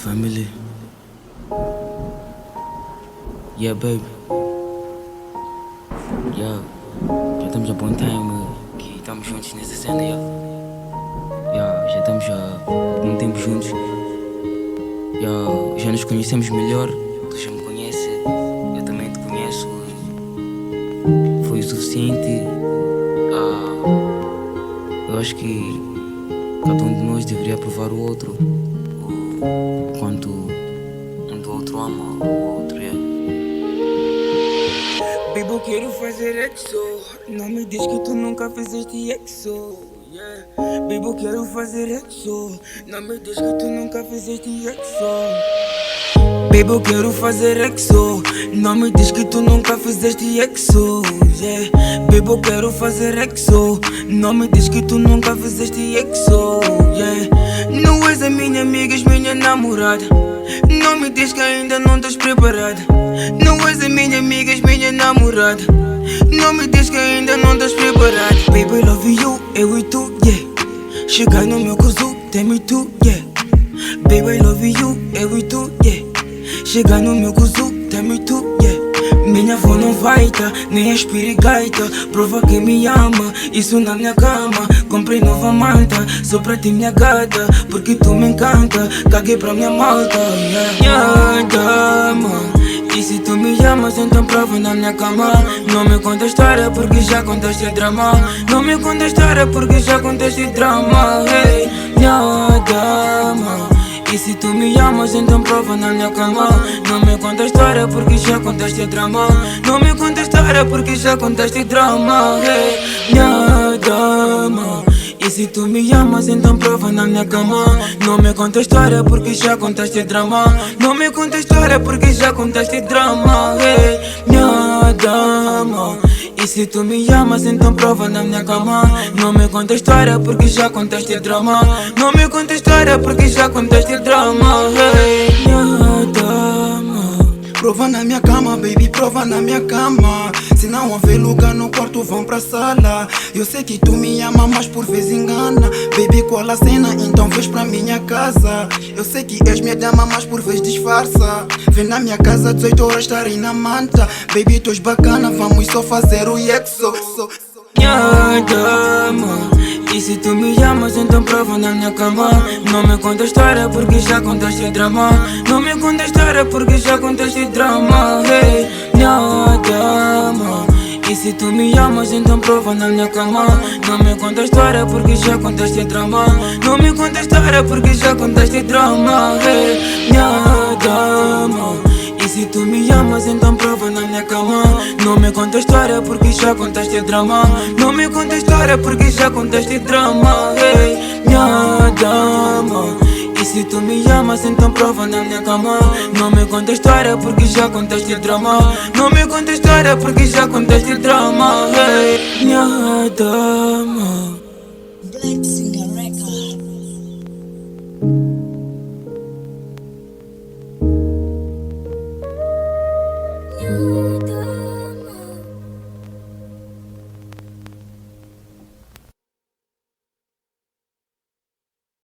family. Yeah, baby. Yeah, já estamos há bom time que estamos juntos nessa cena, já estamos há algum tempo juntos. Já nos conhecemos melhor, tu já me conheces, eu também te conheço. Foi o suficiente. Eu acho que cada um de nós deveria provar o outro, o quanto um do outro ama o outro, Baby, eu quero fazer exo. Não me diz que tu nunca fizeste exo. Yeah. Baby, eu quero fazer exo. Não me diz que tu nunca fizeste exo. Baby, eu quero fazer exo. Não me diz que tu nunca fizeste exo. Yeah. Baby, eu quero fazer exo. Não me diz que tu nunca fizeste exo. Yeah. Não és a minha amiga, és minha namorada. Não me diz que ainda não estás preparada. Não és a minha amiga, és minha namorada. Não me diz que ainda não estás preparada. Baby, I love you, eu e tu, yeah. Chega no meu cozu, tem-me tu, yeah. Baby, I love you, eu e tu, yeah. Chega no meu cozu, tem-me tu, yeah. Minha avó não vai tá, nem a espirigaita. Prova que me ama, isso na minha cama. Comprei nova manta, só pra ti minha gata. Porque tu me encanta, caguei pra minha malta, yeah. Minha dama, e se tu me amas, então prova na minha cama. Não me conta história porque já contaste drama. Não me conta história porque já contaste drama, hey. Minha dama, e se tu me amas, então prova na minha cama. Não me conta história porque já contaste drama. Não me conta história porque já contaste drama, hey. Minha dama, e se tu me amas, então prova na minha cama. Não me conta história porque já contaste drama. Não me conta história porque já contaste drama, hey. Minha dama, e se tu me amas, então prova na minha cama. Não me conta história porque já contaste drama. Não me conta história porque já contaste drama, hey. Minha dama, prova na minha cama, baby, prova na minha cama. Se não houver lugar no quarto, vão pra sala. Eu sei que tu me ama, mas por vez engana. Baby, qual a cena? Então vês pra minha casa. Eu sei que és minha dama, mas por vez disfarça. Vem na minha casa 18 horas, estarei na manta. Baby, tu és bacana, vamos só fazer o exo. minha dama, e se tu me amas, então prova na minha cama. Não me conta história porque já contaste drama. Não me conta história porque já contaste drama, hey. Minha dama, e se tu me amas, então prova na minha cama. Não me conta história porque já contaste drama. Não me conta história porque já contaste drama, hey. Minha dama, e se tu me amas, então prova na minha cama. Não me conta história porque já contaste drama. Não me conta história porque já contaste drama, hey. Minha dama, e se tu me amas, então prova na minha cama. Não me conta história porque já contaste drama. Não me conta história porque já contaste drama, hey. Minha dama.